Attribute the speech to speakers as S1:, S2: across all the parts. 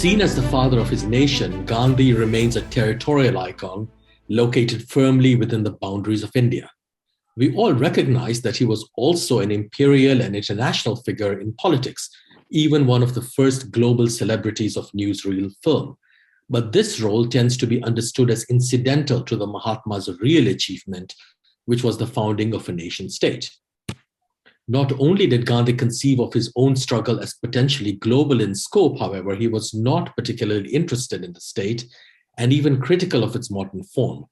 S1: Seen as the father of his nation, Gandhi remains a territorial icon located firmly within the boundaries of India. We all recognize that he was also an imperial and international figure in politics, even one of the first global celebrities of newsreel film. But this role tends to be understood as incidental to the Mahatma's real achievement, which was the founding of a nation state. Not only did Gandhi conceive of his own struggle as potentially global in scope, however, he was not particularly interested in the state and even critical of its modern form.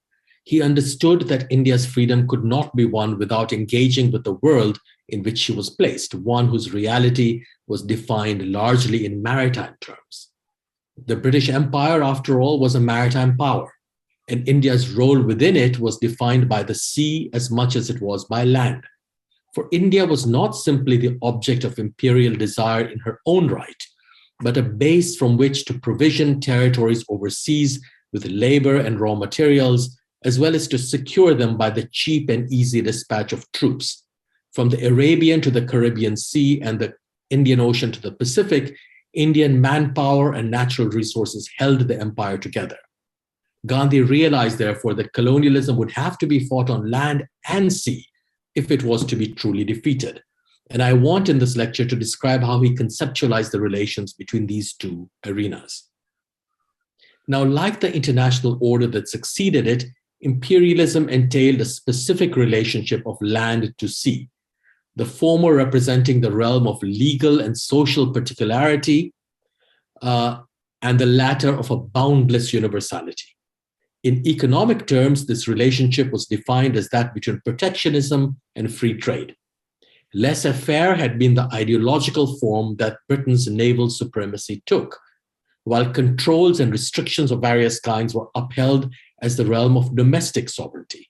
S1: He understood that India's freedom could not be won without engaging with the world in which she was placed, one whose reality was defined largely in maritime terms. The British Empire, after all, was a maritime power, and India's role within it was defined by the sea as much as it was by land. For India was not simply the object of imperial desire in her own right, but a base from which to provision territories overseas with labor and raw materials, as well as to secure them by the cheap and easy dispatch of troops. From the Arabian to the Caribbean Sea and the Indian Ocean to the Pacific, Indian manpower and natural resources held the empire together. Gandhi realized, therefore, that colonialism would have to be fought on land and sea if it was to be truly defeated. And I want in this lecture to describe how he conceptualized the relations between these two arenas. Now, like the international order that succeeded it, imperialism entailed a specific relationship of land to sea, the former representing the realm of legal and social particularity, and the latter of a boundless universality. In economic terms, this relationship was defined as that between protectionism and free trade. Laissez-faire had been the ideological form that Britain's naval supremacy took, while controls and restrictions of various kinds were upheld as the realm of domestic sovereignty.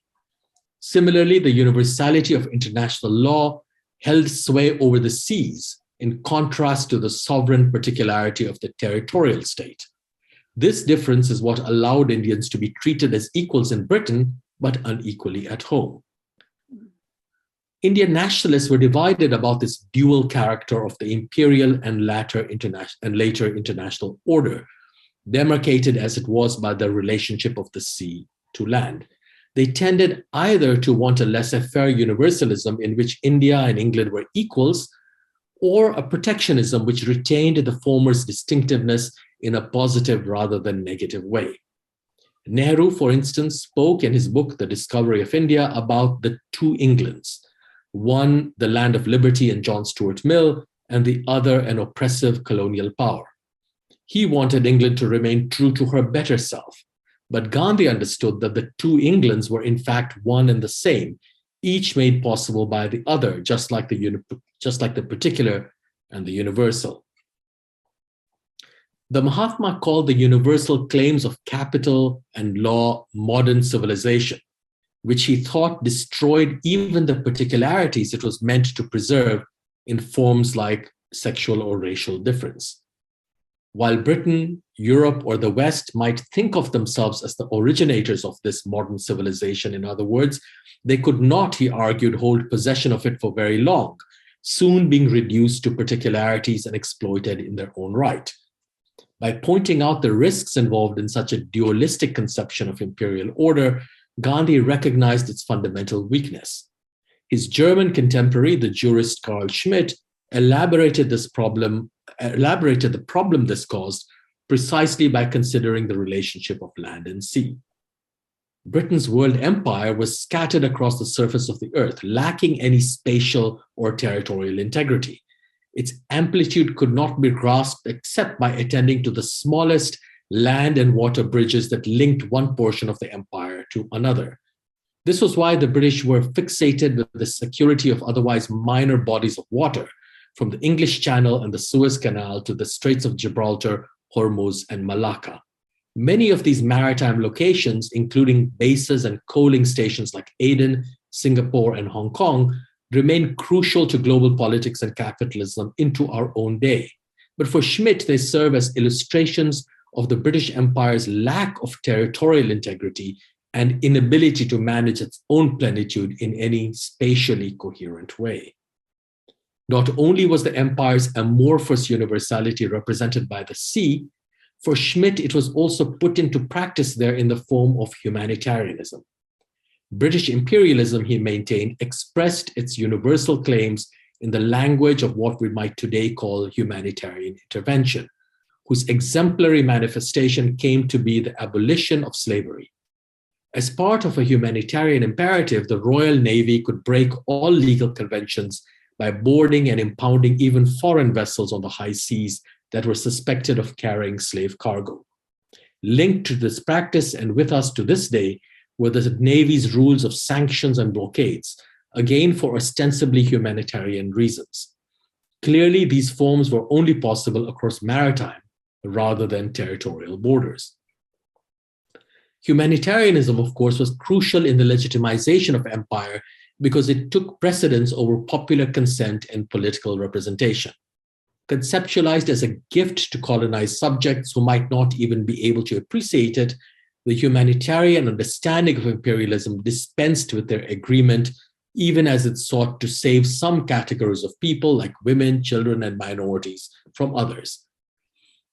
S1: Similarly, the universality of international law held sway over the seas, in contrast to the sovereign particularity of the territorial state. This difference is what allowed Indians to be treated as equals in Britain, but unequally at home. Indian nationalists were divided about this dual character of the imperial and later international order, demarcated as it was by the relationship of the sea to land. They tended either to want a laissez-faire universalism in which India and England were equals, or a protectionism which retained the former's distinctiveness in a positive rather than negative way. Nehru, for instance, spoke in his book, The Discovery of India, about the two Englands, one the land of liberty and John Stuart Mill, and the other an oppressive colonial power. He wanted England to remain true to her better self, but Gandhi understood that the two Englands were in fact one and the same, each made possible by the other, just like the particular and the universal. The Mahatma called the universal claims of capital and law modern civilization, which he thought destroyed even the particularities it was meant to preserve in forms like sexual or racial difference. While Britain, Europe, or the West might think of themselves as the originators of this modern civilization, in other words, they could not, he argued, hold possession of it for very long, soon being reduced to particularities and exploited in their own right. By pointing out the risks involved in such a dualistic conception of imperial order, Gandhi recognized its fundamental weakness. His German contemporary, the jurist Carl Schmitt, elaborated the problem this caused precisely by considering the relationship of land and sea. Britain's world empire was scattered across the surface of the earth, lacking any spatial or territorial integrity. Its amplitude could not be grasped except by attending to the smallest land and water bridges that linked one portion of the empire to another. This was why the British were fixated with the security of otherwise minor bodies of water, from the English Channel and the Suez Canal to the Straits of Gibraltar, Hormuz, and Malacca. Many of these maritime locations, including bases and coaling stations like Aden, Singapore, and Hong Kong, remain crucial to global politics and capitalism into our own day. But for Schmitt, they serve as illustrations of the British Empire's lack of territorial integrity and inability to manage its own plenitude in any spatially coherent way. Not only was the empire's amorphous universality represented by the sea, For Schmidt, it was also put into practice there in the form of humanitarianism. British imperialism, he maintained, expressed its universal claims in the language of what we might today call humanitarian intervention, whose exemplary manifestation came to be the abolition of slavery. As part of a humanitarian imperative, the Royal Navy could break all legal conventions by boarding and impounding even foreign vessels on the high seas that were suspected of carrying slave cargo. Linked to this practice and with us to this day were the Navy's rules of sanctions and blockades, again for ostensibly humanitarian reasons. Clearly, these forms were only possible across maritime rather than territorial borders. Humanitarianism, of course, was crucial in the legitimization of empire because it took precedence over popular consent and political representation. Conceptualized as a gift to colonized subjects who might not even be able to appreciate it, the humanitarian understanding of imperialism dispensed with their agreement, even as it sought to save some categories of people like women, children, and minorities from others.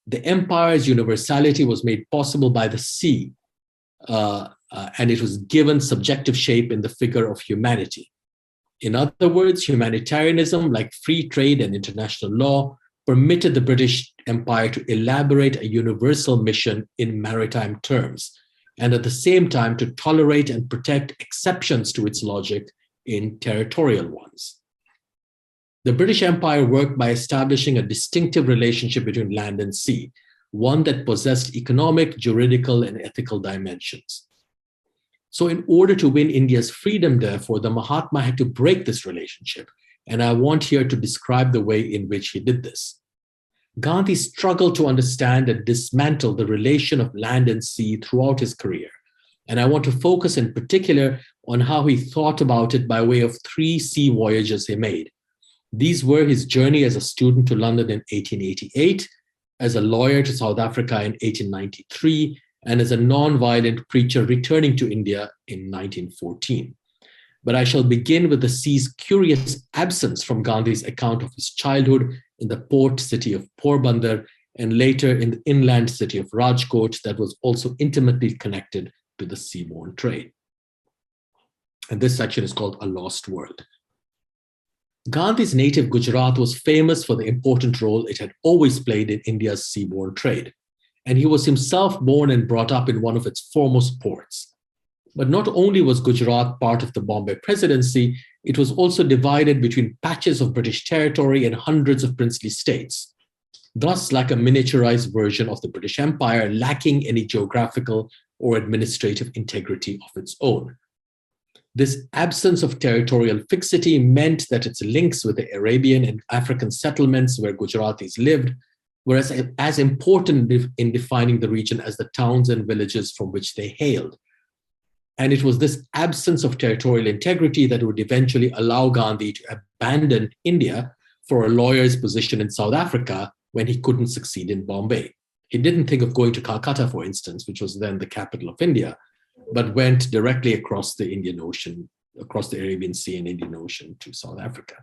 S1: The empire's universality was made possible by the sea, and it was given subjective shape in the figure of humanity. In other words, humanitarianism, like free trade and international law, permitted the British Empire to elaborate a universal mission in maritime terms, and at the same time to tolerate and protect exceptions to its logic in territorial ones. The British Empire worked by establishing a distinctive relationship between land and sea, one that possessed economic, juridical, and ethical dimensions. So in order to win India's freedom, therefore, the Mahatma had to break this relationship, and I want here to describe the way in which he did this. Gandhi struggled to understand and dismantle the relation of land and sea throughout his career, and I want to focus in particular on how he thought about it by way of 3 sea voyages he made. These were his journey as a student to London in 1888, as a lawyer to South Africa in 1893, and as a non-violent preacher returning to India in 1914. But I shall begin with the sea's curious absence from Gandhi's account of his childhood in the port city of Porbandar and later in the inland city of Rajkot that was also intimately connected to the seaborne trade. And this section is called A Lost World. Gandhi's native Gujarat was famous for the important role it had always played in India's seaborne trade, and he was himself born and brought up in one of its foremost ports. But not only was Gujarat part of the Bombay Presidency, it was also divided between patches of British territory and hundreds of princely states, thus like a miniaturized version of the British Empire, lacking any geographical or administrative integrity of its own. This absence of territorial fixity meant that its links with the Arabian and African settlements where Gujaratis lived were as important in defining the region as the towns and villages from which they hailed. And it was this absence of territorial integrity that would eventually allow Gandhi to abandon India for a lawyer's position in South Africa when he couldn't succeed in Bombay. He didn't think of going to Calcutta, for instance, which was then the capital of India, but went directly across the Indian Ocean, across the Arabian Sea and Indian Ocean to South Africa.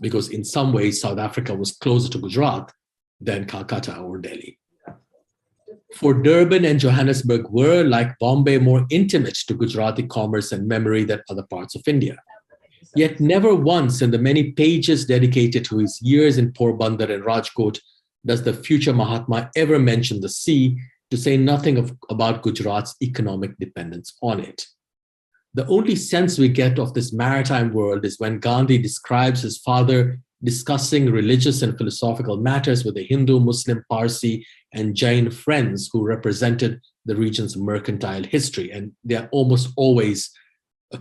S1: Because in some ways, South Africa was closer to Gujarat than Calcutta or Delhi. For Durban and Johannesburg were, like Bombay, more intimate to Gujarati commerce and memory than other parts of India. Yet never once in the many pages dedicated to his years in Porbandar and Rajkot does the future Mahatma ever mention the sea, to say nothing about Gujarat's economic dependence on it. The only sense we get of this maritime world is when Gandhi describes his father discussing religious and philosophical matters with the Hindu, Muslim, Parsi, and Jain friends who represented the region's mercantile history. And they are almost always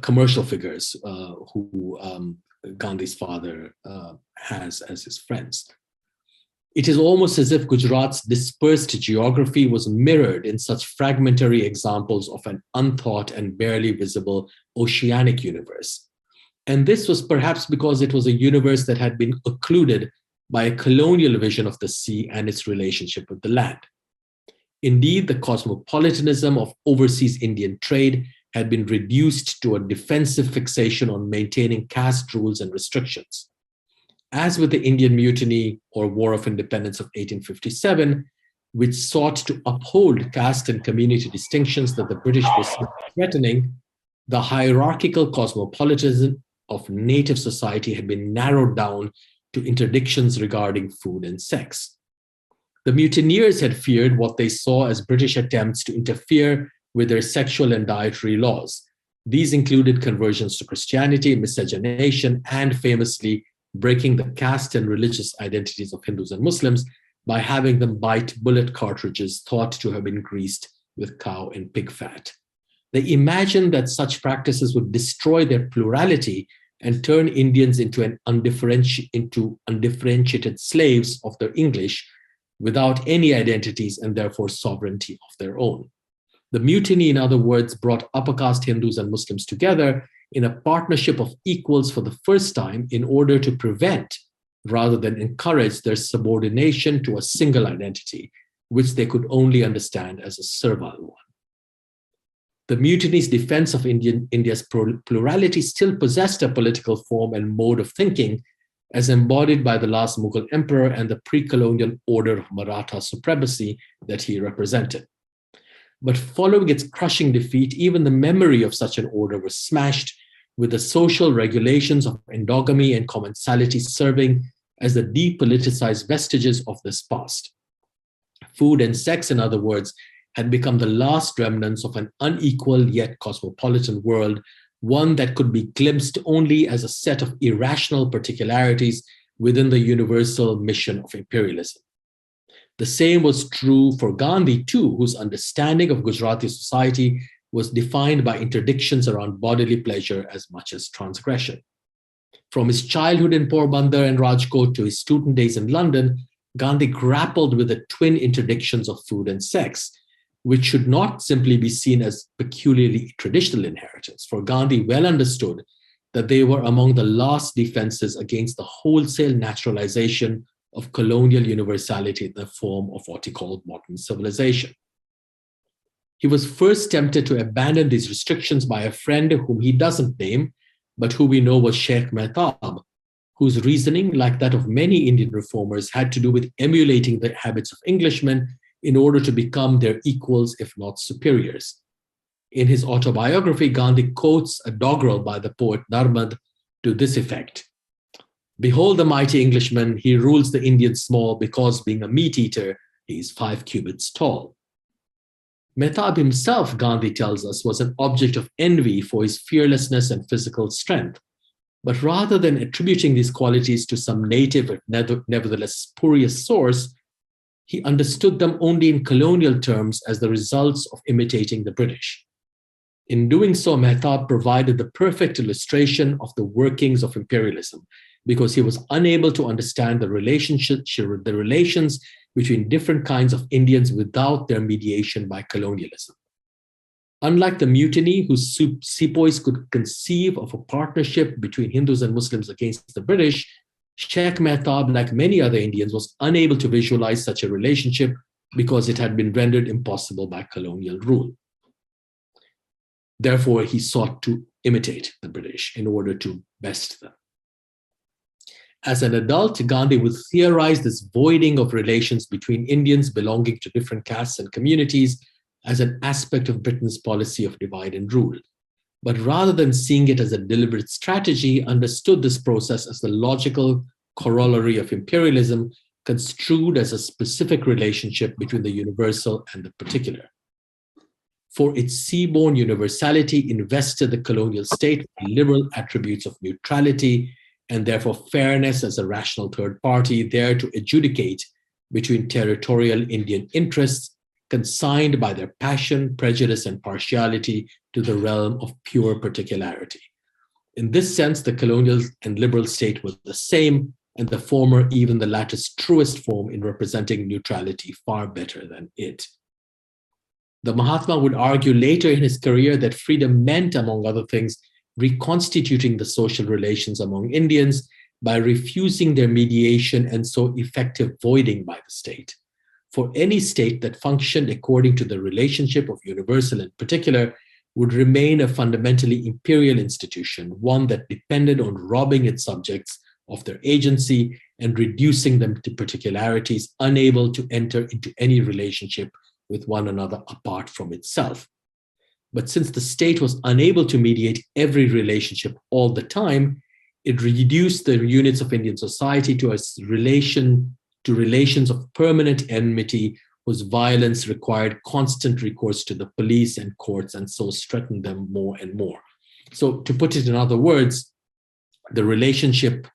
S1: commercial figures who Gandhi's father has as his friends. It is almost as if Gujarat's dispersed geography was mirrored in such fragmentary examples of an unthought and barely visible oceanic universe. And this was perhaps because it was a universe that had been occluded by a colonial vision of the sea and its relationship with the land. Indeed, the cosmopolitanism of overseas Indian trade had been reduced to a defensive fixation on maintaining caste rules and restrictions. As with the Indian Mutiny or War of Independence of 1857, which sought to uphold caste and community distinctions that the British were threatening, the hierarchical cosmopolitanism of native society had been narrowed down to interdictions regarding food and sex. The mutineers had feared what they saw as British attempts to interfere with their sexual and dietary laws. These included conversions to Christianity, miscegenation, and famously breaking the caste and religious identities of Hindus and Muslims by having them bite bullet cartridges thought to have been greased with cow and pig fat. They imagined that such practices would destroy their plurality and turn Indians into undifferentiated slaves of their English without any identities and therefore sovereignty of their own. The mutiny, in other words, brought upper caste Hindus and Muslims together in a partnership of equals for the first time in order to prevent, rather than encourage, their subordination to a single identity, which they could only understand as a servile one. The mutiny's defense of India's plurality still possessed a political form and mode of thinking as embodied by the last Mughal emperor and the pre-colonial order of Maratha supremacy that he represented. But following its crushing defeat, even the memory of such an order was smashed, with the social regulations of endogamy and commensality serving as the depoliticized vestiges of this past. Food and sex, in other words, had become the last remnants of an unequal yet cosmopolitan world, one that could be glimpsed only as a set of irrational particularities within the universal mission of imperialism. The same was true for Gandhi too, whose understanding of Gujarati society was defined by interdictions around bodily pleasure as much as transgression. From his childhood in Porbandar and Rajkot to his student days in London, Gandhi grappled with the twin interdictions of food and sex, which should not simply be seen as peculiarly traditional inheritance, for Gandhi well understood that they were among the last defenses against the wholesale naturalization of colonial universality in the form of what he called modern civilization. He was first tempted to abandon these restrictions by a friend whom he doesn't name, but who we know was Sheikh Mehtab, whose reasoning, like that of many Indian reformers, had to do with emulating the habits of Englishmen in order to become their equals, if not superiors. In his autobiography, Gandhi quotes a doggerel by the poet Narmad to this effect: "Behold the mighty Englishman, he rules the Indian small, because being a meat eater, he is 5 cubits tall." Mehtab himself, Gandhi tells us, was an object of envy for his fearlessness and physical strength. But rather than attributing these qualities to some native, nevertheless spurious source, he understood them only in colonial terms as the results of imitating the British. In doing so, Mehtab provided the perfect illustration of the workings of imperialism, because he was unable to understand the relations between different kinds of Indians without their mediation by colonialism. Unlike the mutiny, whose sepoys could conceive of a partnership between Hindus and Muslims against the British, Sheikh Mehtab, like many other Indians, was unable to visualize such a relationship because it had been rendered impossible by colonial rule. Therefore, he sought to imitate the British in order to best them. As an adult, Gandhi would theorize this voiding of relations between Indians belonging to different castes and communities as an aspect of Britain's policy of divide and rule. But rather than seeing it as a deliberate strategy, understood this process as the logical corollary of imperialism, construed as a specific relationship between the universal and the particular. For its seaborne universality, invested the colonial state with liberal attributes of neutrality and therefore fairness as a rational third party there to adjudicate between territorial Indian interests consigned by their passion, prejudice, and partiality to the realm of pure particularity. In this sense, the colonial and liberal state were the same, and the former even the latter's truest form in representing neutrality far better than it. The Mahatma would argue later in his career that freedom meant, among other things, reconstituting the social relations among Indians by refusing their mediation and so effective voiding by the state. For any state that functioned according to the relationship of universal and particular would remain a fundamentally imperial institution, one that depended on robbing its subjects of their agency and reducing them to particularities, unable to enter into any relationship with one another apart from itself. But since the state was unable to mediate every relationship all the time, it reduced the units of Indian society to relations of permanent enmity, whose violence required constant recourse to the police and courts, and so strengthened them more and more. So to put it in other words, the relationship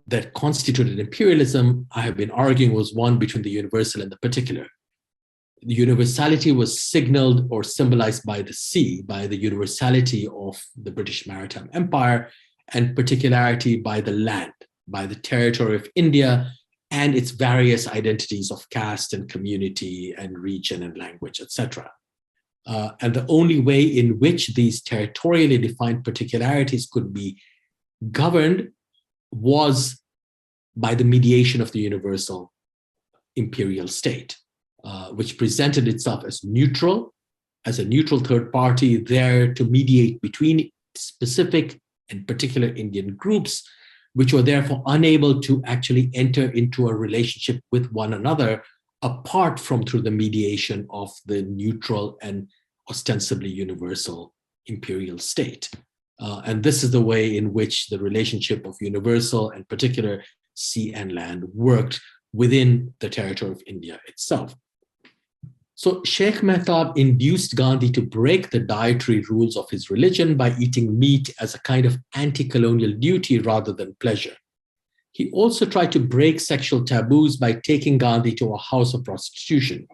S1: that constituted imperialism, I have been arguing, was one between the universal and the particular. The universality was signaled or symbolized by the sea, by the universality of the British Maritime Empire, and particularity by the land, by the territory of India and its various identities of caste and community and region and language, etc. And the only way in which these territorially defined particularities could be governed was by the mediation of the universal imperial state, which presented itself as a neutral third party there to mediate between specific and particular Indian groups, which were therefore unable to actually enter into a relationship with one another apart from through the mediation of the neutral and ostensibly universal imperial state. And this is the way in which the relationship of universal and particular sea and land worked within the territory of India itself. So Sheikh Mehtab induced Gandhi to break the dietary rules of his religion by eating meat as a kind of anti-colonial duty rather than pleasure. He also tried to break sexual taboos by taking Gandhi to a house of prostitution.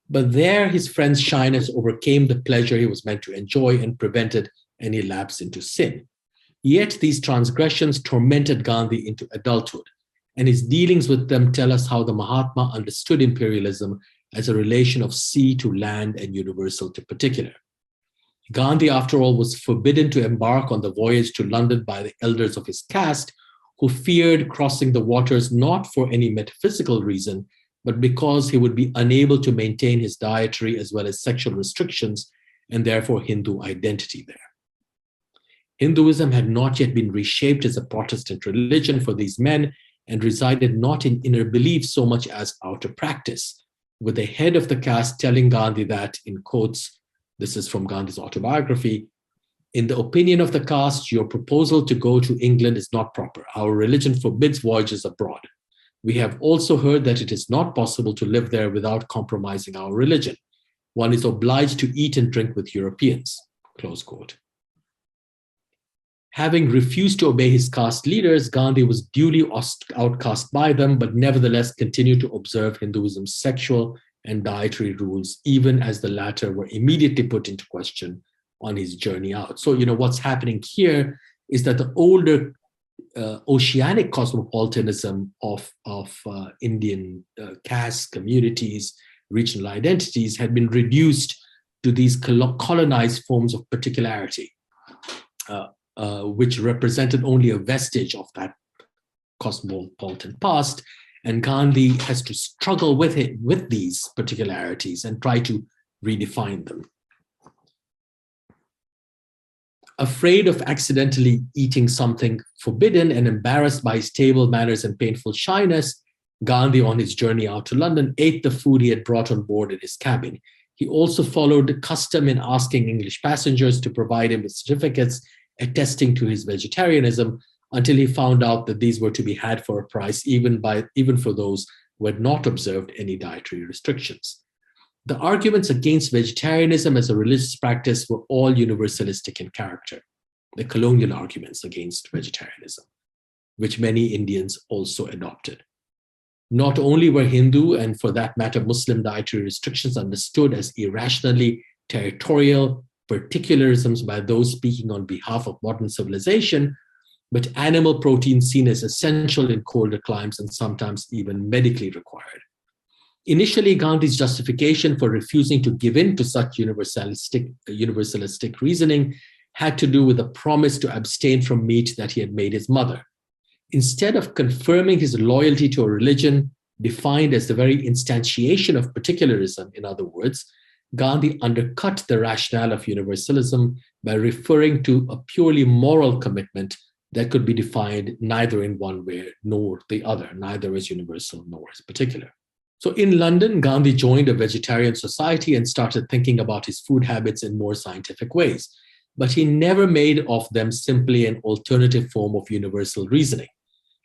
S1: But there his friend's shyness overcame the pleasure he was meant to enjoy and prevented any lapse into sin. Yet these transgressions tormented Gandhi into adulthood, and his dealings with them tell us how the Mahatma understood imperialism as a relation of sea to land and universal to particular. Gandhi, after all, was forbidden to embark on the voyage to London by the elders of his caste, who feared crossing the waters not for any metaphysical reason, but because he would be unable to maintain his dietary as well as sexual restrictions and therefore Hindu identity there. Hinduism had not yet been reshaped as a Protestant religion for these men and resided not in inner belief so much as outer practice, with the head of the caste telling Gandhi that, in quotes, this is from Gandhi's autobiography, "In the opinion of the caste, your proposal to go to England is not proper. Our religion forbids voyages abroad. We have also heard that it is not possible to live there without compromising our religion. One is obliged to eat and drink with Europeans," close quote. Having refused to obey his caste leaders, Gandhi was duly outcast by them, but nevertheless continued to observe Hinduism's sexual and dietary rules, even as the latter were immediately put into question on his journey out. So, what's happening here is that the older oceanic cosmopolitanism of Indian caste communities, regional identities, had been reduced to these colonized forms of particularity, which represented only a vestige of that cosmopolitan past. And Gandhi has to struggle with these particularities and try to redefine them. Afraid of accidentally eating something forbidden and embarrassed by his table manners and painful shyness, Gandhi, on his journey out to London, ate the food he had brought on board in his cabin. He also followed the custom in asking English passengers to provide him with certificates attesting to his vegetarianism, until he found out that these were to be had for a price, even for those who had not observed any dietary restrictions. The arguments against vegetarianism as a religious practice were all universalistic in character, the colonial arguments against vegetarianism, which many Indians also adopted. Not only were Hindu, and for that matter Muslim, dietary restrictions understood as irrationally territorial particularisms by those speaking on behalf of modern civilization, but animal protein seen as essential in colder climes and sometimes even medically required. Initially, Gandhi's justification for refusing to give in to such universalistic reasoning had to do with a promise to abstain from meat that he had made his mother. Instead of confirming his loyalty to a religion defined as the very instantiation of particularism, in other words, Gandhi undercut the rationale of universalism by referring to a purely moral commitment that could be defined neither in one way nor the other, neither as universal nor as particular. So in London, Gandhi joined a vegetarian society and started thinking about his food habits in more scientific ways. But he never made of them simply an alternative form of universal reasoning,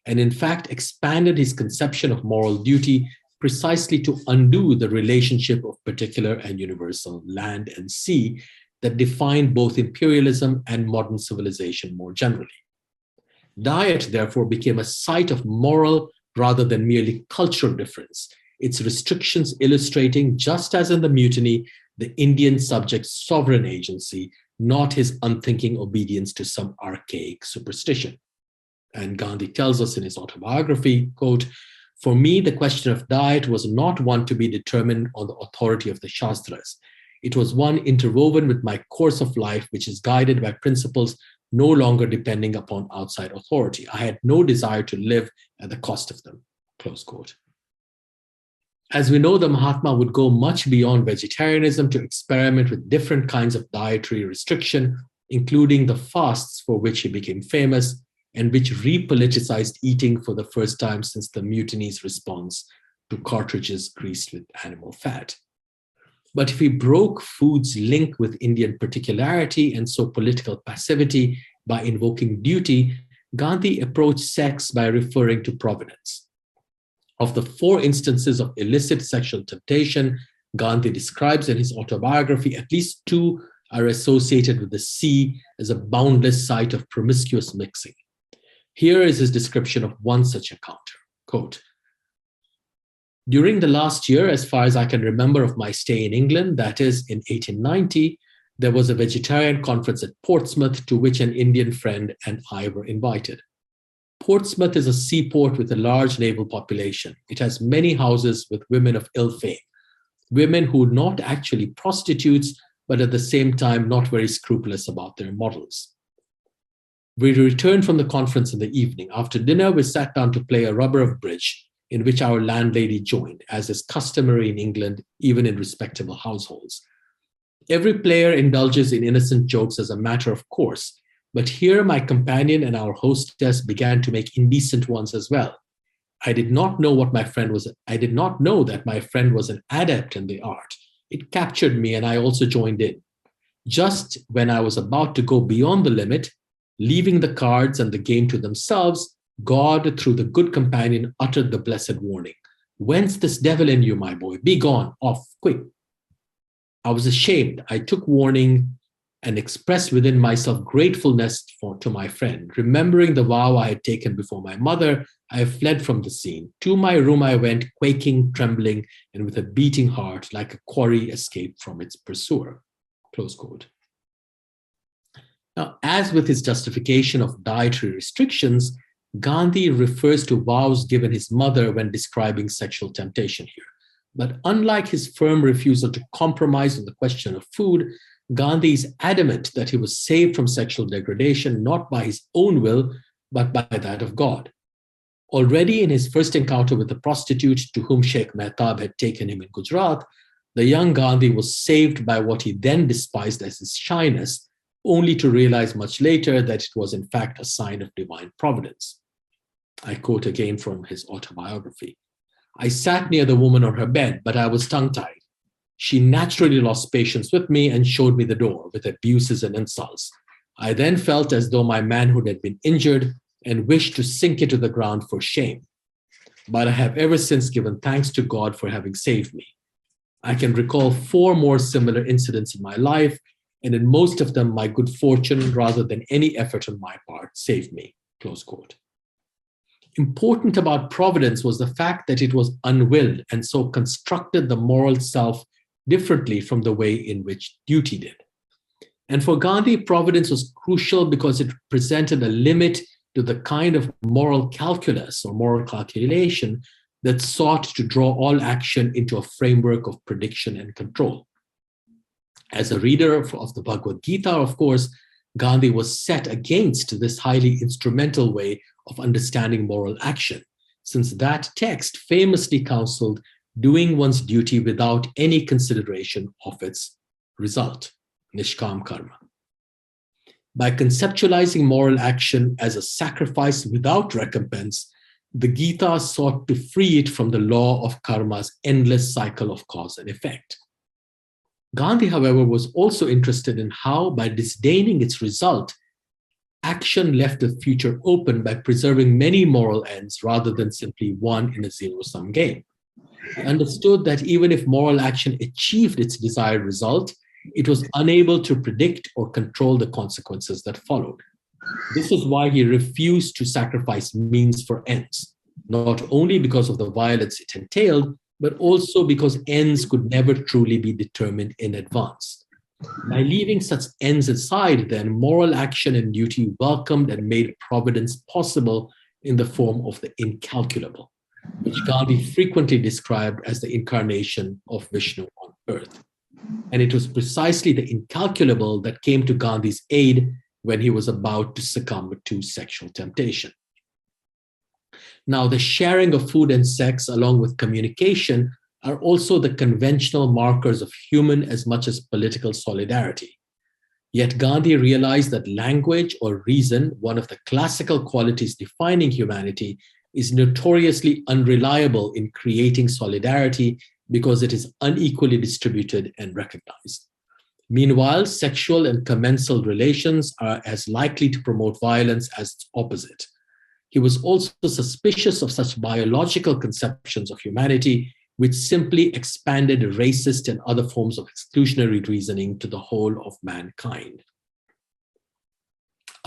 S1: and in fact expanded his conception of moral duty precisely to undo the relationship of particular and universal, land and sea, that defined both imperialism and modern civilization more generally. Diet, therefore, became a site of moral rather than merely cultural difference, its restrictions illustrating, just as in the mutiny, the Indian subject's sovereign agency, not his unthinking obedience to some archaic superstition. And Gandhi tells us in his autobiography, quote, "For me, the question of diet was not one to be determined on the authority of the Shastras. It was one interwoven with my course of life, which is guided by principles no longer depending upon outside authority. I had no desire to live at the cost of them," close quote. As we know, the Mahatma would go much beyond vegetarianism to experiment with different kinds of dietary restriction, including the fasts for which he became famous and which repoliticized eating for the first time since the mutiny's response to cartridges greased with animal fat. But if he broke food's link with Indian particularity and so political passivity by invoking duty, Gandhi approached sex by referring to providence. Of the 4 instances of illicit sexual temptation Gandhi describes in his autobiography, at least 2 are associated with the sea as a boundless site of promiscuous mixing. Here is his description of one such encounter. Quote, "During the last year, as far as I can remember of my stay in England, that is in 1890, there was a vegetarian conference at Portsmouth to which an Indian friend and I were invited. Portsmouth is a seaport with a large naval population. It has many houses with women of ill fame, women who are not actually prostitutes, but at the same time not very scrupulous about their models. We returned from the conference in the evening. After dinner, we sat down to play a rubber of bridge, in which our landlady joined, as is customary in England, even in respectable households. Every player indulges in innocent jokes as a matter of course, but here my companion and our hostess began to make indecent ones as well. I did not know that my friend was an adept in the art. It captured me and I also joined in. Just when I was about to go beyond the limit, leaving the cards and the game to themselves, God, through the good companion, uttered the blessed warning. Whence this devil in you, my boy? Be gone, off, quick. I was ashamed. I took warning and expressed within myself gratefulness to my friend. Remembering the vow I had taken before my mother, I fled from the scene. To my room I went, quaking, trembling, and with a beating heart, like a quarry escaped from its pursuer." Close quote. Now, as with his justification of dietary restrictions, Gandhi refers to vows given his mother when describing sexual temptation here. But unlike his firm refusal to compromise on the question of food, Gandhi is adamant that he was saved from sexual degradation not by his own will, but by that of God. Already in his first encounter with the prostitute to whom Sheikh Mehtab had taken him in Gujarat, the young Gandhi was saved by what he then despised as his shyness, only to realize much later that it was in fact a sign of divine providence. I quote again from his autobiography. "I sat near the woman on her bed, but I was tongue-tied. She naturally lost patience with me and showed me the door with abuses and insults. I then felt as though my manhood had been injured and wished to sink into the ground for shame. But I have ever since given thanks to God for having saved me. I can recall 4 more similar incidents in my life, and in most of them, my good fortune, rather than any effort on my part, saved me." Close quote. Important about providence was the fact that it was unwilled and so constructed the moral self differently from the way in which duty did. And for Gandhi, providence was crucial because it presented a limit to the kind of moral calculus or moral calculation that sought to draw all action into a framework of prediction and control. As a reader of the Bhagavad Gita, of course, Gandhi was set against this highly instrumental way of understanding moral action, since that text famously counseled doing one's duty without any consideration of its result, nishkam karma. By conceptualizing moral action as a sacrifice without recompense, the Gita sought to free it from the law of karma's endless cycle of cause and effect. Gandhi, however, was also interested in how, by disdaining its result, action left the future open by preserving many moral ends rather than simply one in a zero-sum game. He understood that even if moral action achieved its desired result, it was unable to predict or control the consequences that followed. This is why he refused to sacrifice means for ends, not only because of the violence it entailed, but also because ends could never truly be determined in advance. By leaving such ends aside, then, moral action and duty welcomed and made providence possible in the form of the incalculable, which Gandhi frequently described as the incarnation of Vishnu on earth. And it was precisely the incalculable that came to Gandhi's aid when he was about to succumb to sexual temptation. Now, the sharing of food and sex, along with communication, are also the conventional markers of human as much as political solidarity. Yet Gandhi realized that language or reason, one of the classical qualities defining humanity, is notoriously unreliable in creating solidarity because it is unequally distributed and recognized. Meanwhile, sexual and commensal relations are as likely to promote violence as its opposite. He was also suspicious of such biological conceptions of humanity, which simply expanded racist and other forms of exclusionary reasoning to the whole of mankind.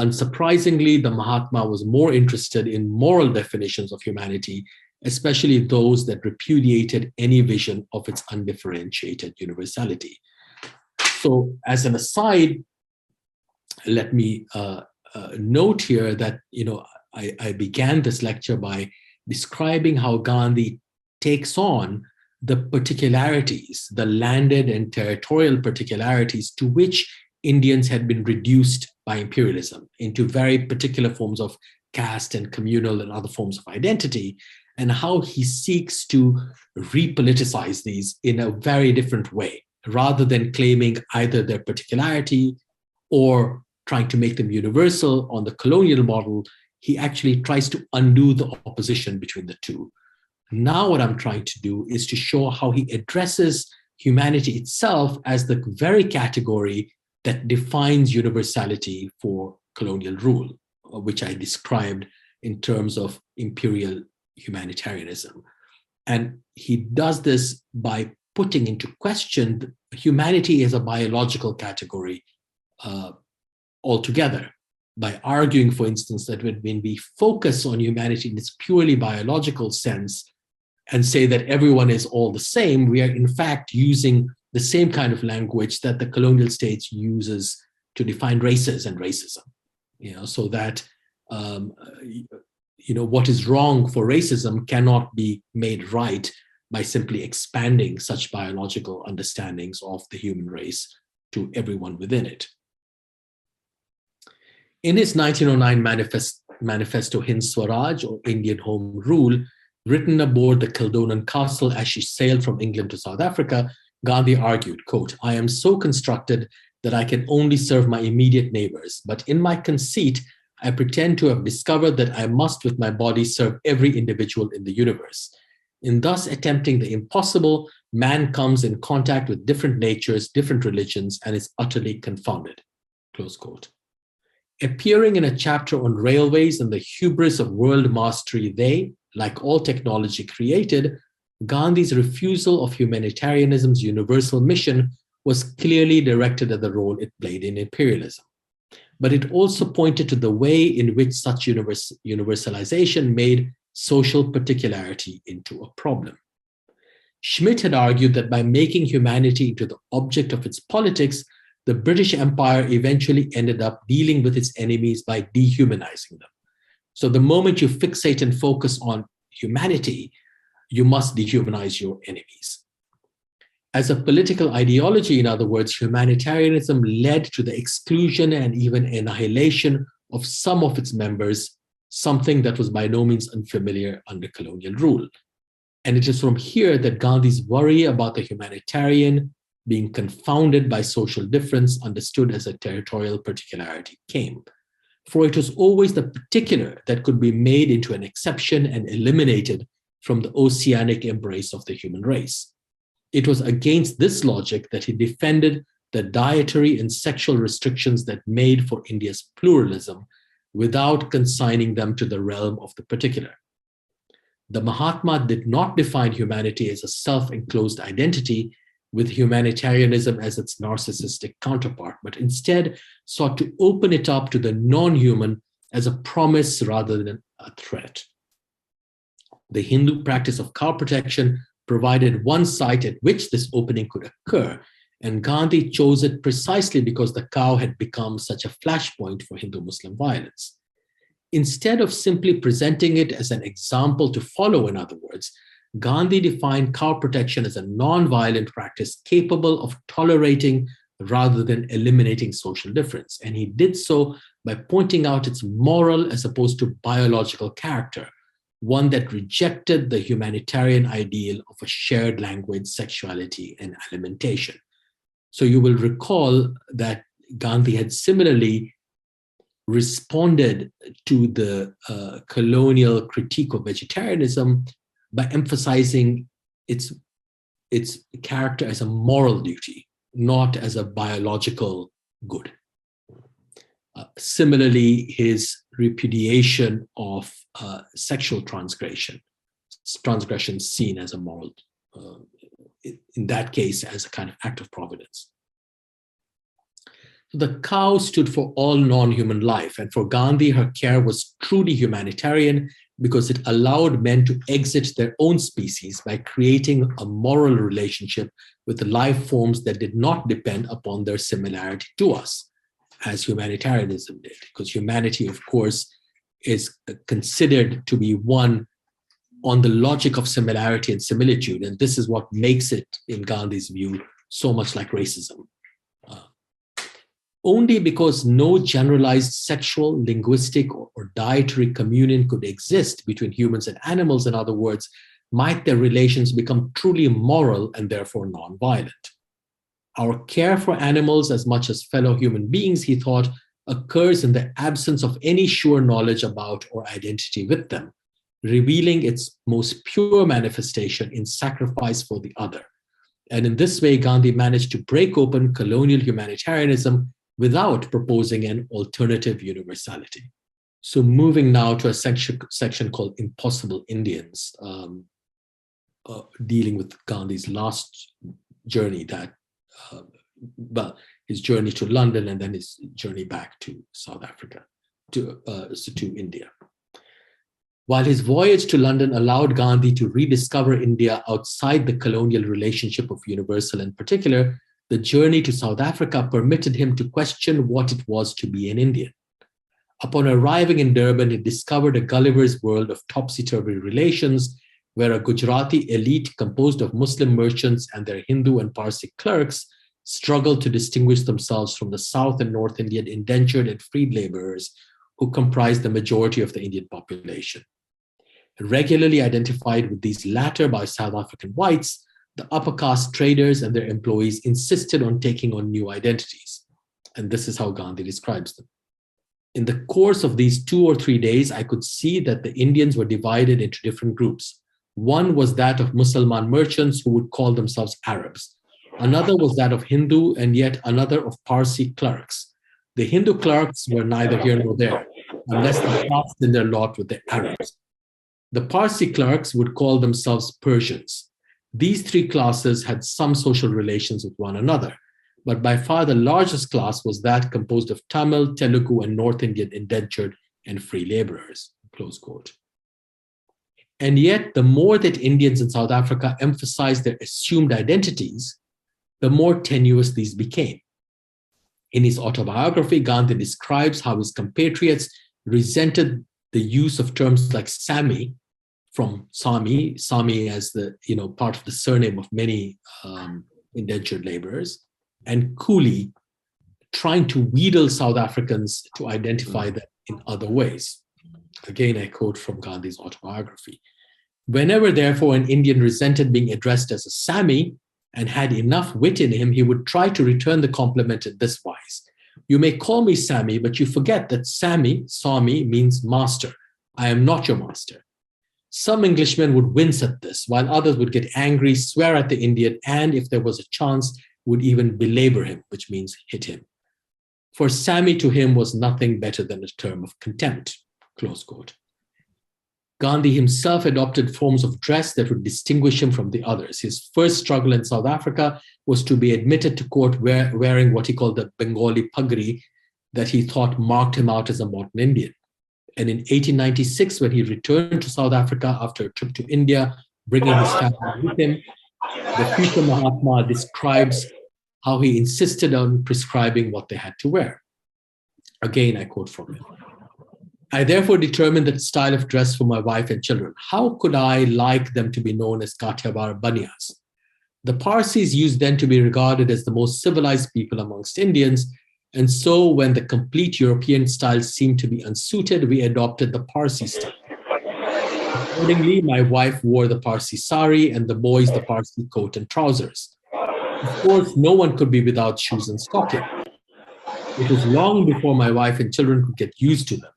S1: Unsurprisingly, the Mahatma was more interested in moral definitions of humanity, especially those that repudiated any vision of its undifferentiated universality. So, as an aside, let me note here that I began this lecture by describing how Gandhi takes on the particularities, the landed and territorial particularities to which Indians had been reduced by imperialism into very particular forms of caste and communal and other forms of identity, and how he seeks to repoliticize these in a very different way, rather than claiming either their particularity or trying to make them universal on the colonial model. He actually tries to undo the opposition between the two. Now what I'm trying to do is to show how he addresses humanity itself as the very category that defines universality for colonial rule, which I described in terms of imperial humanitarianism. And he does this by putting into question humanity as a biological category altogether, by arguing, for instance, that when we focus on humanity in its purely biological sense and say that everyone is all the same, we are in fact using the same kind of language that the colonial states uses to define races and racism, so that what is wrong for racism cannot be made right by simply expanding such biological understandings of the human race to everyone within it. In his 1909 manifesto, Hind Swaraj, or Indian Home Rule, written aboard the Kildonan Castle as she sailed from England to South Africa, Gandhi argued, quote, "I am so constructed that I can only serve my immediate neighbors, but in my conceit, I pretend to have discovered that I must with my body serve every individual in the universe. In thus attempting the impossible, man comes in contact with different natures, different religions, and is utterly confounded." Close quote. Appearing in a chapter on railways and the hubris of world mastery, they, like all technology created, Gandhi's refusal of humanitarianism's universal mission was clearly directed at the role it played in imperialism. But it also pointed to the way in which such universalization made social particularity into a problem. Schmidt had argued that by making humanity into the object of its politics, the British Empire eventually ended up dealing with its enemies by dehumanizing them. So the moment you fixate and focus on humanity, you must dehumanize your enemies. As a political ideology, in other words, humanitarianism led to the exclusion and even annihilation of some of its members, something that was by no means unfamiliar under colonial rule. And it is from here that Gandhi's worry about the humanitarian being confounded by social difference understood as a territorial particularity came. For it was always the particular that could be made into an exception and eliminated from the oceanic embrace of the human race. It was against this logic that he defended the dietary and sexual restrictions that made for India's pluralism without consigning them to the realm of the particular. The Mahatma did not define humanity as a self-enclosed identity with humanitarianism as its narcissistic counterpart, but instead sought to open it up to the non-human as a promise rather than a threat. The Hindu practice of cow protection provided one site at which this opening could occur, and Gandhi chose it precisely because the cow had become such a flashpoint for Hindu-Muslim violence. Instead of simply presenting it as an example to follow, in other words, Gandhi defined cow protection as a non-violent practice capable of tolerating rather than eliminating social difference. And he did so by pointing out its moral as opposed to biological character, one that rejected the humanitarian ideal of a shared language, sexuality, and alimentation. So you will recall that Gandhi had similarly responded to the colonial critique of vegetarianism by emphasizing its character as a moral duty, not as a biological good. Similarly, his repudiation of sexual transgression seen as a moral, in that case, as a kind of act of providence. The cow stood for all non-human life, and for Gandhi, her care was truly humanitarian because it allowed men to exit their own species by creating a moral relationship with the life forms that did not depend upon their similarity to us, as humanitarianism did, because humanity, of course, is considered to be one on the logic of similarity and similitude, and this is what makes it, in Gandhi's view, so much like racism. Only because no generalized sexual, linguistic, or dietary communion could exist between humans and animals, in other words, might their relations become truly moral and therefore non-violent. Our care for animals as much as fellow human beings, he thought, occurs in the absence of any sure knowledge about or identity with them, revealing its most pure manifestation in sacrifice for the other. And in this way, Gandhi managed to break open colonial humanitarianism without proposing an alternative universality. So moving now to a section called Impossible Indians, dealing with Gandhi's last journey, his journey to London and then his journey back to South Africa, to India. While his voyage to London allowed Gandhi to rediscover India outside the colonial relationship of universal and particular, the journey to South Africa permitted him to question what it was to be an Indian. Upon arriving in Durban, he discovered a Gulliver's world of topsy-turvy relations, where a Gujarati elite composed of Muslim merchants and their Hindu and Parsi clerks struggled to distinguish themselves from the South and North Indian indentured and freed laborers who comprised the majority of the Indian population. Regularly identified with these latter by South African whites, the upper caste traders and their employees insisted on taking on new identities. And this is how Gandhi describes them. In the course of these 2 or 3 days, I could see that the Indians were divided into different groups. One was that of Mussalman merchants who would call themselves Arabs. Another was that of Hindu, and yet another of Parsi clerks. The Hindu clerks were neither here nor there, unless they cast in their lot with the Arabs. The Parsi clerks would call themselves Persians. These 3 classes had some social relations with one another, but by far the largest class was that composed of Tamil, Telugu, and North Indian indentured and free laborers, close quote. And yet, the more that Indians in South Africa emphasized their assumed identities, the more tenuous these became. In his autobiography, Gandhi describes how his compatriots resented the use of terms like Sami, from Sami as the part of the surname of many indentured laborers, and Coolie, trying to wheedle South Africans to identify them in other ways. Again, I quote from Gandhi's autobiography. Whenever, therefore, an Indian resented being addressed as a Sami, and had enough wit in him, he would try to return the compliment in this wise. You may call me Sammy, but you forget that Sammy, Swami, means master. I am not your master. Some Englishmen would wince at this, while others would get angry, swear at the Indian, and if there was a chance, would even belabor him, which means hit him. For Sammy to him was nothing better than a term of contempt, close quote. Gandhi himself adopted forms of dress that would distinguish him from the others. His first struggle in South Africa was to be admitted to court wearing what he called the Bengali pagri that he thought marked him out as a modern Indian. And in 1896, when he returned to South Africa after a trip to India, bringing his family with him, the future Mahatma describes how he insisted on prescribing what they had to wear. Again, I quote from him. I therefore determined the style of dress for my wife and children. How could I like them to be known as Kathiawar Banias? The Parsis used then to be regarded as the most civilized people amongst Indians, and so when the complete European style seemed to be unsuited, we adopted the Parsi style. Accordingly, my wife wore the Parsi sari and the boys the Parsi coat and trousers. Of course, no one could be without shoes and stockings. It was long before my wife and children could get used to them.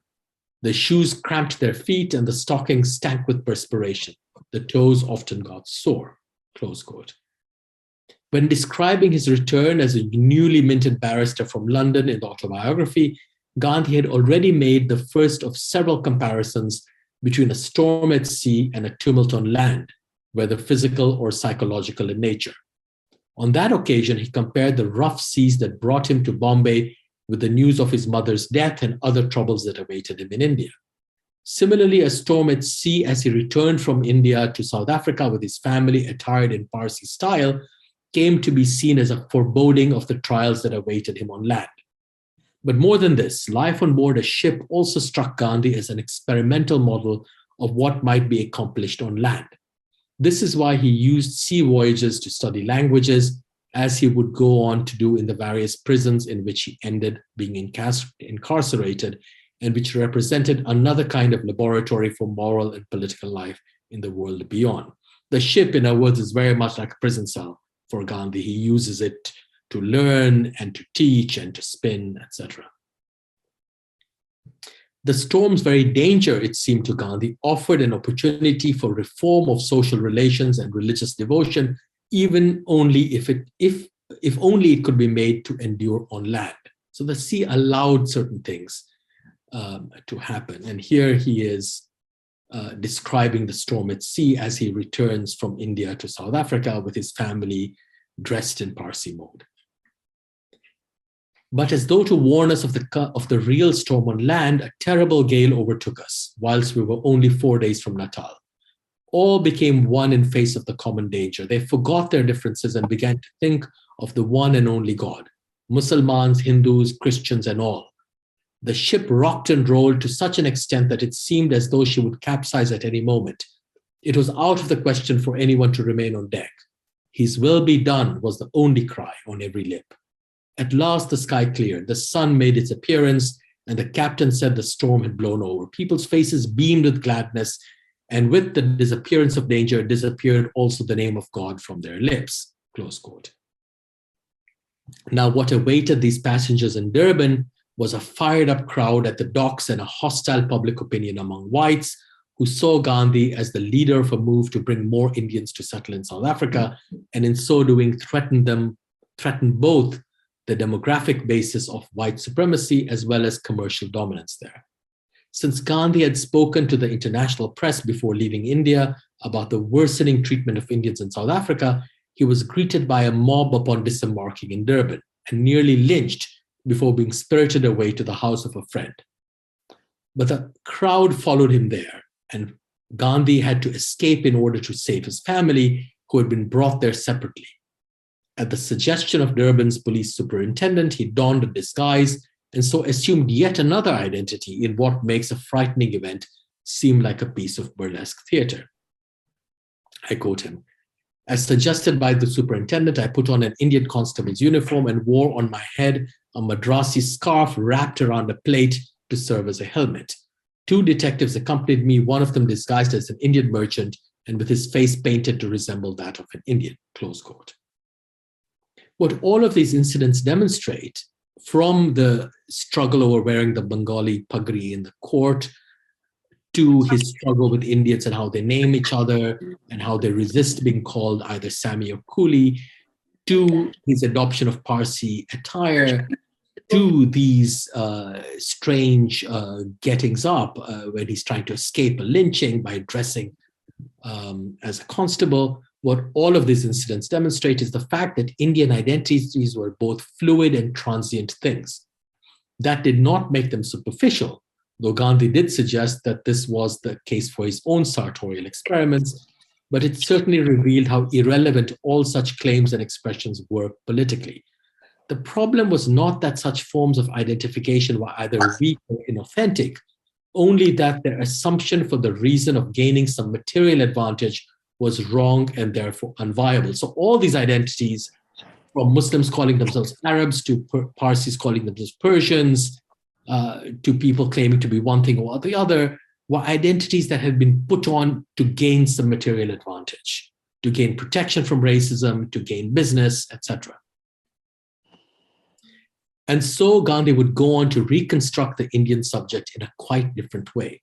S1: The shoes cramped their feet and the stockings stank with perspiration. The toes often got sore, close quote. When describing his return as a newly minted barrister from London in the autobiography, Gandhi had already made the first of several comparisons between a storm at sea and a tumult on land, whether physical or psychological in nature. On that occasion, he compared the rough seas that brought him to Bombay with the news of his mother's death and other troubles that awaited him in India. Similarly, a storm at sea as he returned from India to South Africa with his family attired in Parsi style came to be seen as a foreboding of the trials that awaited him on land. But more than this, life on board a ship also struck Gandhi as an experimental model of what might be accomplished on land. This is why he used sea voyages to study languages, as he would go on to do in the various prisons in which he ended being incarcerated, and which represented another kind of laboratory for moral and political life in the world beyond. The ship, in other words, is very much like a prison cell for Gandhi. He uses it to learn and to teach and to spin, etc. The storm's very danger, it seemed to Gandhi, offered an opportunity for reform of social relations and religious devotion, even only if only it could be made to endure on land. So the sea allowed certain things to happen. And here he is describing the storm at sea as he returns from India to South Africa with his family dressed in Parsi mode. But as though to warn us of the real storm on land, a terrible gale overtook us, whilst we were only 4 days from Natal. All became one in face of the common danger. They forgot their differences and began to think of the one and only God, Muslims, Hindus, Christians, and all. The ship rocked and rolled to such an extent that it seemed as though she would capsize at any moment. It was out of the question for anyone to remain on deck. His will be done was the only cry on every lip. At last the sky cleared, the sun made its appearance, and the captain said the storm had blown over. People's faces beamed with gladness, and with the disappearance of danger disappeared also the name of God from their lips, close quote. Now what awaited these passengers in Durban was a fired up crowd at the docks and a hostile public opinion among whites who saw Gandhi as the leader of a move to bring more Indians to settle in South Africa, and in so doing threatened both the demographic basis of white supremacy as well as commercial dominance there. Since Gandhi had spoken to the international press before leaving India about the worsening treatment of Indians in South Africa, he was greeted by a mob upon disembarking in Durban and nearly lynched before being spirited away to the house of a friend. But the crowd followed him there, and Gandhi had to escape in order to save his family, who had been brought there separately. At the suggestion of Durban's police superintendent, he donned a disguise and so assumed yet another identity in what makes a frightening event seem like a piece of burlesque theater. I quote him, "As suggested by the superintendent, I put on an Indian constable's uniform and wore on my head a Madrasi scarf wrapped around a plate to serve as a helmet. 2 detectives accompanied me, one of them disguised as an Indian merchant and with his face painted to resemble that of an Indian," close quote. What all of these incidents demonstrate, from the struggle over wearing the Bengali pagri in the court, to his struggle with Indians and how they name each other and how they resist being called either Sami or Kuli, to his adoption of Parsi attire, to these strange gettings up when he's trying to escape a lynching by dressing as a constable. What all of these incidents demonstrate is the fact that Indian identities were both fluid and transient things. That did not make them superficial, though Gandhi did suggest that this was the case for his own sartorial experiments, but it certainly revealed how irrelevant all such claims and expressions were politically. The problem was not that such forms of identification were either weak or inauthentic, only that their assumption for the reason of gaining some material advantage was wrong and therefore unviable. So all these identities, from Muslims calling themselves Arabs to Parsis calling themselves Persians, to people claiming to be one thing or the other, were identities that had been put on to gain some material advantage, to gain protection from racism, to gain business, etc. And so Gandhi would go on to reconstruct the Indian subject in a quite different way.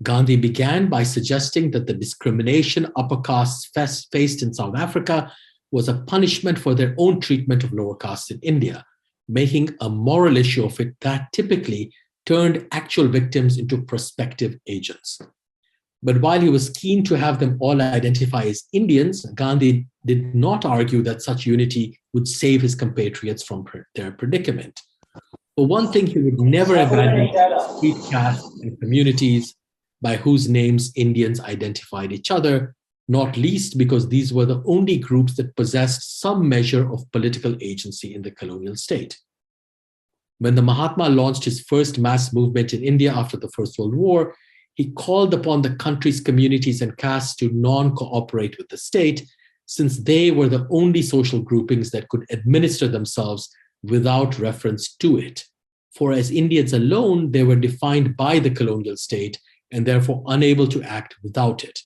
S1: Gandhi began by suggesting that the discrimination upper castes faced in South Africa was a punishment for their own treatment of lower castes in India, making a moral issue of it that typically turned actual victims into prospective agents. But while he was keen to have them all identify as Indians, Gandhi did not argue that such unity would save his compatriots from their predicament. For one thing, he would never abandon street castes and communities by whose names Indians identified each other, not least because these were the only groups that possessed some measure of political agency in the colonial state. When the Mahatma launched his first mass movement in India after the First World War, he called upon the country's communities and castes to non-cooperate with the state, since they were the only social groupings that could administer themselves without reference to it. For as Indians alone, they were defined by the colonial state and therefore unable to act without it.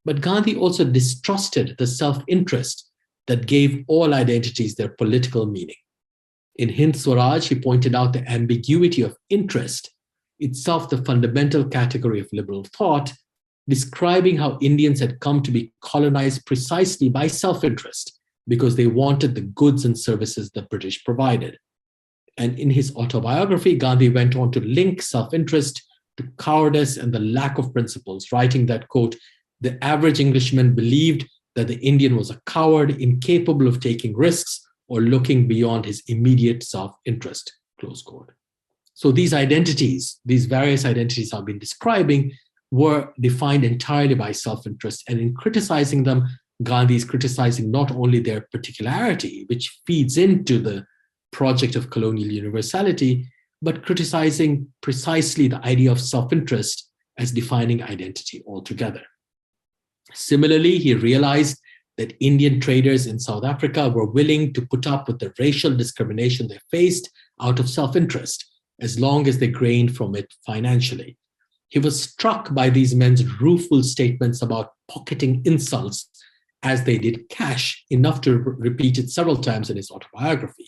S1: But Gandhi also distrusted the self-interest that gave all identities their political meaning. In Hind Swaraj, he pointed out the ambiguity of interest, itself the fundamental category of liberal thought, describing how Indians had come to be colonized precisely by self-interest because they wanted the goods and services the British provided. And in his autobiography, Gandhi went on to link self-interest to cowardice and the lack of principles, writing that, quote, "The average Englishman believed that the Indian was a coward, incapable of taking risks or looking beyond his immediate self-interest," close quote. So these identities, these various identities I've been describing, were defined entirely by self-interest. And in criticizing them, Gandhi is criticizing not only their particularity, which feeds into the project of colonial universality, but criticizing precisely the idea of self-interest as defining identity altogether. Similarly, he realized that Indian traders in South Africa were willing to put up with the racial discrimination they faced out of self-interest, as long as they gained from it financially. He was struck by these men's rueful statements about pocketing insults as they did cash, enough to repeat it several times in his autobiography.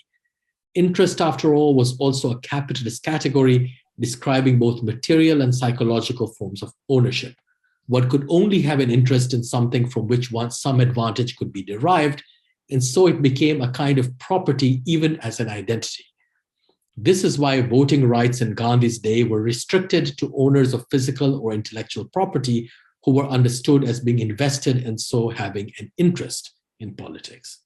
S1: Interest, after all, was also a capitalist category describing both material and psychological forms of ownership. One could only have an interest in something from which some advantage could be derived, and so it became a kind of property even as an identity. This is why voting rights in Gandhi's day were restricted to owners of physical or intellectual property who were understood as being invested and so having an interest in politics.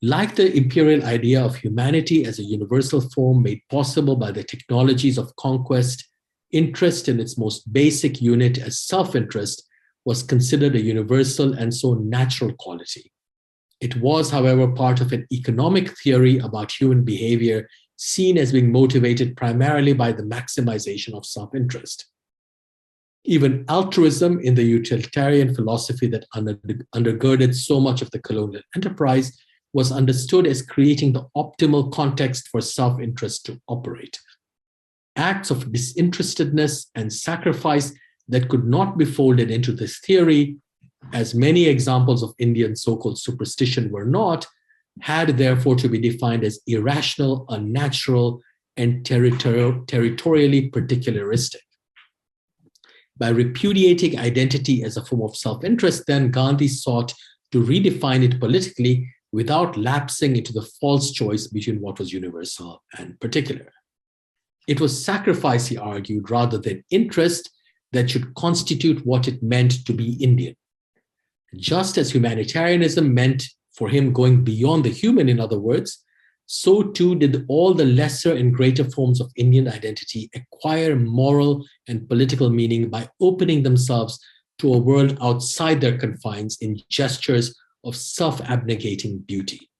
S1: Like the imperial idea of humanity as a universal form made possible by the technologies of conquest, interest in its most basic unit as self-interest was considered a universal and so natural quality. It was, however, part of an economic theory about human behavior seen as being motivated primarily by the maximization of self-interest. Even altruism in the utilitarian philosophy that undergirded so much of the colonial enterprise was understood as creating the optimal context for self-interest to operate. Acts of disinterestedness and sacrifice that could not be folded into this theory, as many examples of Indian so-called superstition were not, had therefore to be defined as irrational, unnatural, and territorially particularistic. By repudiating identity as a form of self-interest, then Gandhi sought to redefine it politically without lapsing into the false choice between what was universal and particular. It was sacrifice, he argued, rather than interest that should constitute what it meant to be Indian. Just as humanitarianism meant for him going beyond the human, in other words, so too did all the lesser and greater forms of Indian identity acquire moral and political meaning by opening themselves to a world outside their confines in gestures of self-abnegating beauty.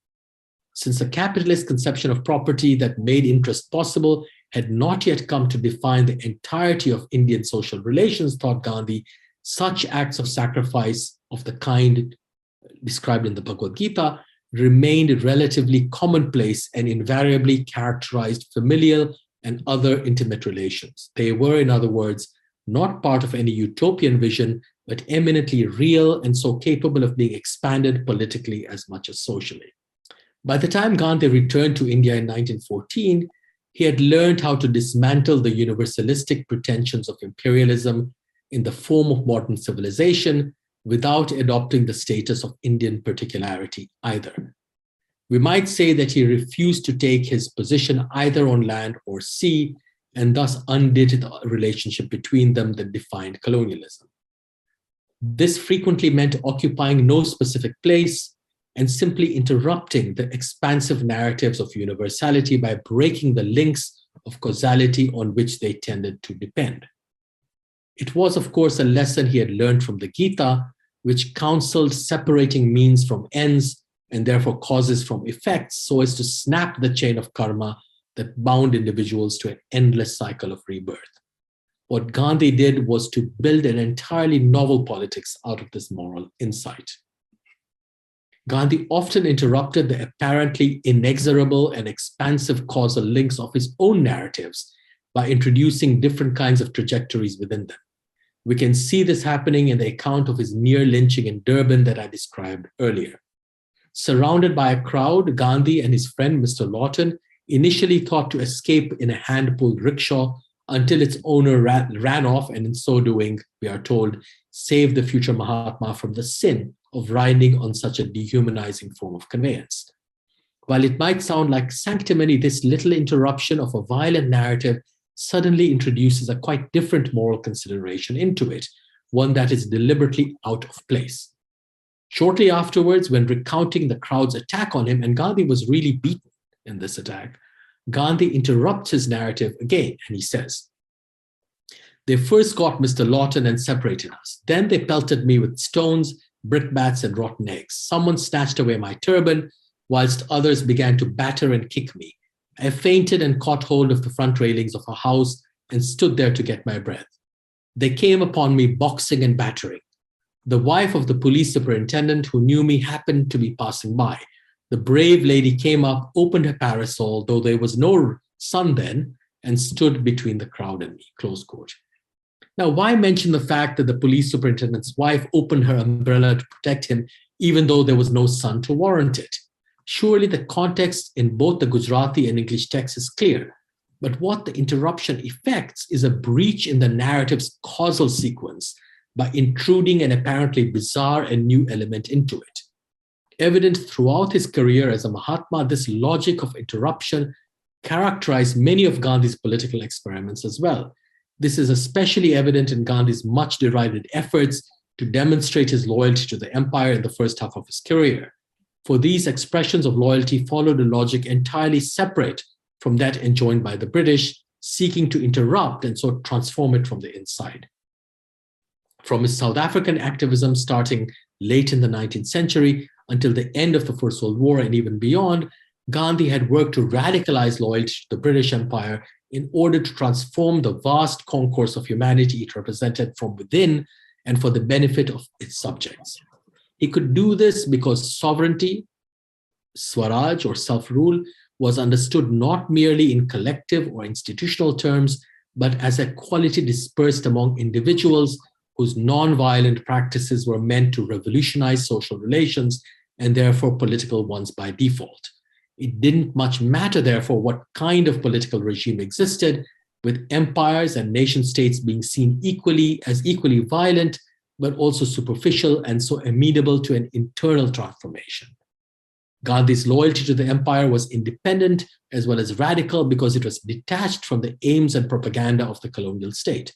S1: Since the capitalist conception of property that made interest possible had not yet come to define the entirety of Indian social relations, thought Gandhi, such acts of sacrifice of the kind described in the Bhagavad Gita remained relatively commonplace and invariably characterized familial and other intimate relations. They were, in other words, not part of any utopian vision, but eminently real and so capable of being expanded politically as much as socially. By the time Gandhi returned to India in 1914, he had learned how to dismantle the universalistic pretensions of imperialism in the form of modern civilization without adopting the status of Indian particularity either. We might say that he refused to take his position either on land or sea, and thus undid the relationship between them that defined colonialism. This frequently meant occupying no specific place and simply interrupting the expansive narratives of universality by breaking the links of causality on which they tended to depend. It was, of course, a lesson he had learned from the Gita, which counseled separating means from ends and therefore causes from effects so as to snap the chain of karma that bound individuals to an endless cycle of rebirth. What Gandhi did was to build an entirely novel politics out of this moral insight. Gandhi often interrupted the apparently inexorable and expansive causal links of his own narratives by introducing different kinds of trajectories within them. We can see this happening in the account of his near lynching in Durban that I described earlier. Surrounded by a crowd, Gandhi and his friend Mr. Lawton initially thought to escape in a hand-pulled rickshaw until its owner ran off, and in so doing, we are told, saved the future Mahatma from the sin of riding on such a dehumanizing form of conveyance. While it might sound like sanctimony, this little interruption of a violent narrative suddenly introduces a quite different moral consideration into it, one that is deliberately out of place. Shortly afterwards, when recounting the crowd's attack on him, and Gandhi was really beaten in this attack, Gandhi interrupts his narrative again, and he says, "They first got Mr. Lawton and separated us. Then they pelted me with stones, brickbats, and rotten eggs. Someone snatched away my turban, whilst others began to batter and kick me. I fainted and caught hold of the front railings of a house and stood there to get my breath. They came upon me boxing and battering. The wife of the police superintendent who knew me happened to be passing by. The brave lady came up, opened her parasol, though there was no sun then, and stood between the crowd and me," close quote. Now, why mention the fact that the police superintendent's wife opened her umbrella to protect him, even though there was no sun to warrant it? Surely the context in both the Gujarati and English text is clear, but what the interruption effects is a breach in the narrative's causal sequence by intruding an apparently bizarre and new element into it. Evident throughout his career as a Mahatma, this logic of interruption characterized many of Gandhi's political experiments as well. This is especially evident in Gandhi's much derided efforts to demonstrate his loyalty to the empire in the first half of his career. For these expressions of loyalty followed a logic entirely separate from that enjoined by the British, seeking to interrupt and so transform it from the inside. From his South African activism starting late in the 19th century until the end of the First World War and even beyond, Gandhi had worked to radicalize loyalty to the British Empire in order to transform the vast concourse of humanity it represented from within and for the benefit of its subjects. He could do this because sovereignty, Swaraj or self-rule, was understood not merely in collective or institutional terms, but as a quality dispersed among individuals whose non-violent practices were meant to revolutionize social relations and therefore political ones by default. It didn't much matter, therefore, what kind of political regime existed, with empires and nation states being seen equally violent, but also superficial and so amenable to an internal transformation. Gandhi's loyalty to the empire was independent as well as radical because it was detached from the aims and propaganda of the colonial state.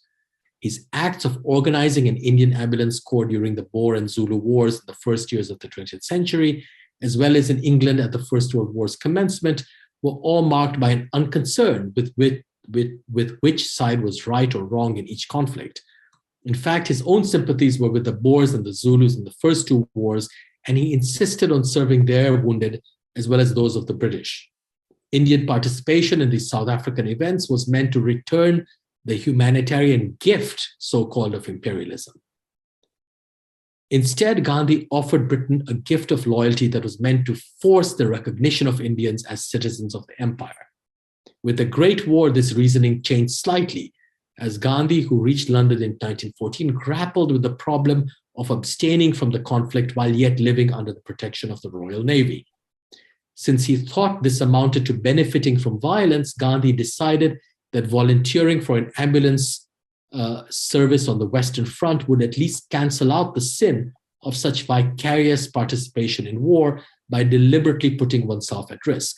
S1: His acts of organizing an Indian ambulance corps during the Boer and Zulu wars in the first years of the 20th century, as well as in England at the First World War's commencement, were all marked by an unconcern with which side was right or wrong in each conflict. In fact, his own sympathies were with the Boers and the Zulus in the first two wars, and he insisted on serving their wounded as well as those of the British. Indian participation in these South African events was meant to return the humanitarian gift, so-called, of imperialism. Instead, Gandhi offered Britain a gift of loyalty that was meant to force the recognition of Indians as citizens of the empire. With the Great War, this reasoning changed slightly, as Gandhi, who reached London in 1914, grappled with the problem of abstaining from the conflict while yet living under the protection of the Royal Navy. Since he thought this amounted to benefiting from violence, Gandhi decided that volunteering for an ambulance service on the Western Front would at least cancel out the sin of such vicarious participation in war by deliberately putting oneself at risk.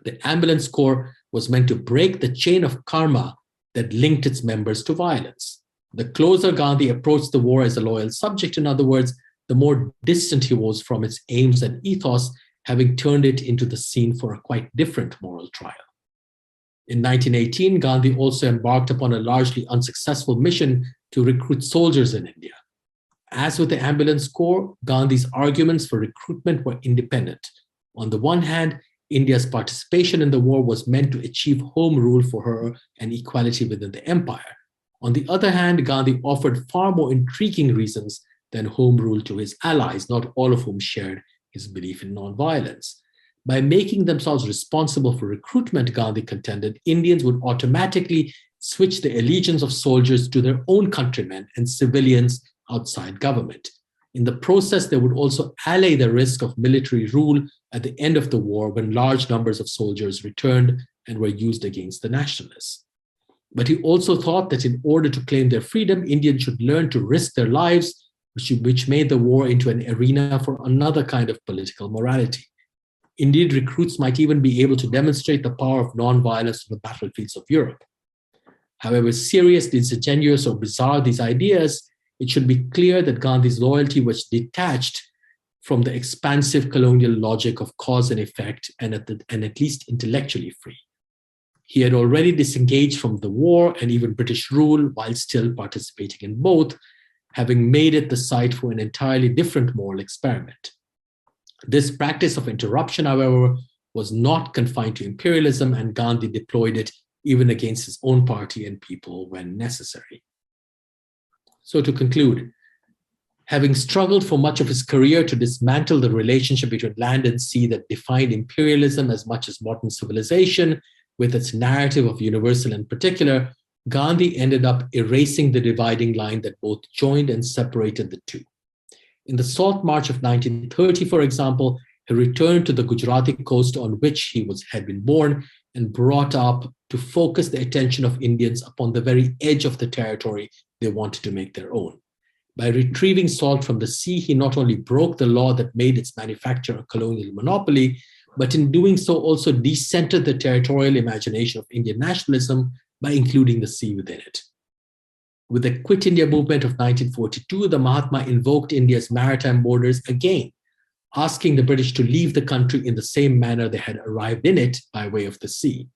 S1: The ambulance corps was meant to break the chain of karma that linked its members to violence. The closer Gandhi approached the war as a loyal subject, in other words, the more distant he was from its aims and ethos, having turned it into the scene for a quite different moral trial. In 1918, Gandhi also embarked upon a largely unsuccessful mission to recruit soldiers in India. As with the ambulance corps, Gandhi's arguments for recruitment were independent. On the one hand, India's participation in the war was meant to achieve home rule for her and equality within the empire. On the other hand, Gandhi offered far more intriguing reasons than home rule to his allies, not all of whom shared his belief in nonviolence. By making themselves responsible for recruitment, Gandhi contended, Indians would automatically switch the allegiance of soldiers to their own countrymen and civilians outside government. In the process, they would also allay the risk of military rule at the end of the war when large numbers of soldiers returned and were used against the nationalists. But he also thought that in order to claim their freedom, Indians should learn to risk their lives, which made the war into an arena for another kind of political morality. Indian recruits might even be able to demonstrate the power of nonviolence on the battlefields of Europe. However serious, disingenuous, or bizarre these ideas, it should be clear that Gandhi's loyalty was detached from the expansive colonial logic of cause and effect and at least intellectually free. He had already disengaged from the war and even British rule while still participating in both, having made it the site for an entirely different moral experiment. This practice of interruption, however, was not confined to imperialism, and Gandhi deployed it even against his own party and people when necessary. So to conclude, having struggled for much of his career to dismantle the relationship between land and sea that defined imperialism as much as modern civilization, with its narrative of universal and particular, Gandhi ended up erasing the dividing line that both joined and separated the two. In the Salt March of 1930, for example, he returned to the Gujarati coast on which he had been born and brought up to focus the attention of Indians upon the very edge of the territory they wanted to make their own. By retrieving salt from the sea, he not only broke the law that made its manufacture a colonial monopoly, but in doing so also decentered the territorial imagination of Indian nationalism by including the sea within it. With the Quit India movement of 1942, the Mahatma invoked India's maritime borders again, asking the British to leave the country in the same manner they had arrived in it by way of the sea.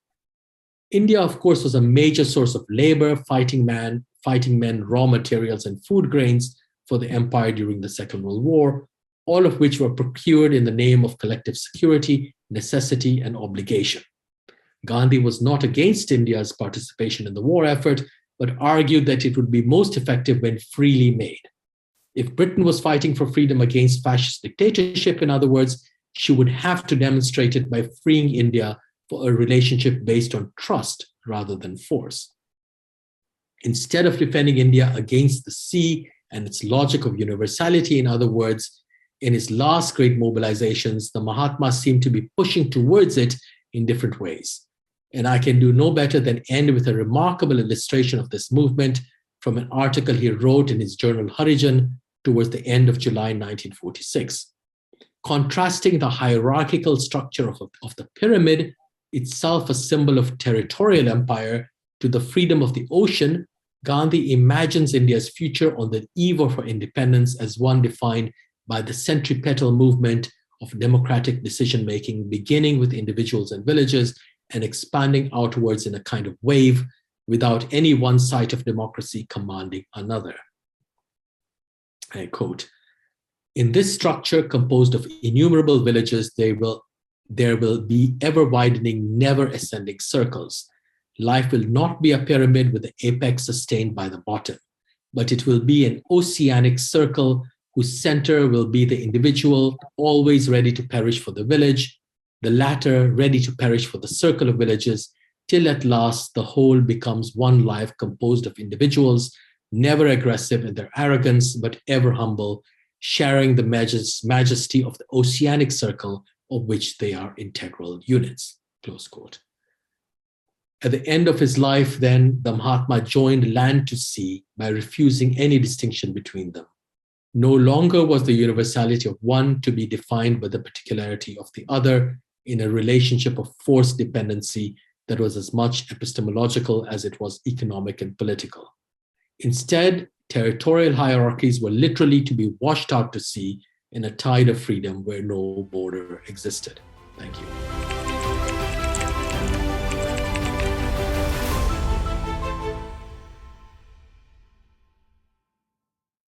S1: India, of course, was a major source of labor, fighting men, raw materials, and food grains for the empire during the Second World War, all of which were procured in the name of collective security, necessity, and obligation. Gandhi was not against India's participation in the war effort, but argued that it would be most effective when freely made. If Britain was fighting for freedom against fascist dictatorship, in other words, she would have to demonstrate it by freeing India for a relationship based on trust rather than force. Instead of defending India against the sea and its logic of universality, in other words, In his last great mobilizations, the Mahatma seemed to be pushing towards it in different ways. And I can do no better than end with a remarkable illustration of this movement from an article he wrote in his journal Harijan towards the end of July 1946. Contrasting the hierarchical structure of the pyramid, itself a symbol of territorial empire, to the freedom of the ocean, Gandhi imagines India's future on the eve of her independence as one defined by the centripetal movement of democratic decision-making, beginning with individuals and villages and expanding outwards in a kind of wave without any one side of democracy commanding another. I quote, "In this structure composed of innumerable villages, there will be ever-widening, never-ascending circles. Life will not be a pyramid with the apex sustained by the bottom, but it will be an oceanic circle whose center will be the individual, always ready to perish for the village, the latter ready to perish for the circle of villages, till at last the whole becomes one life composed of individuals, never aggressive in their arrogance, but ever humble, sharing the majesty of the oceanic circle of which they are integral units." Close quote. At the end of his life, then, the Mahatma joined land to sea by refusing any distinction between them. No longer was the universality of one to be defined by the particularity of the other in a relationship of forced dependency that was as much epistemological as it was economic and political. Instead, territorial hierarchies were literally to be washed out to sea in a tide of freedom where no border existed. Thank you.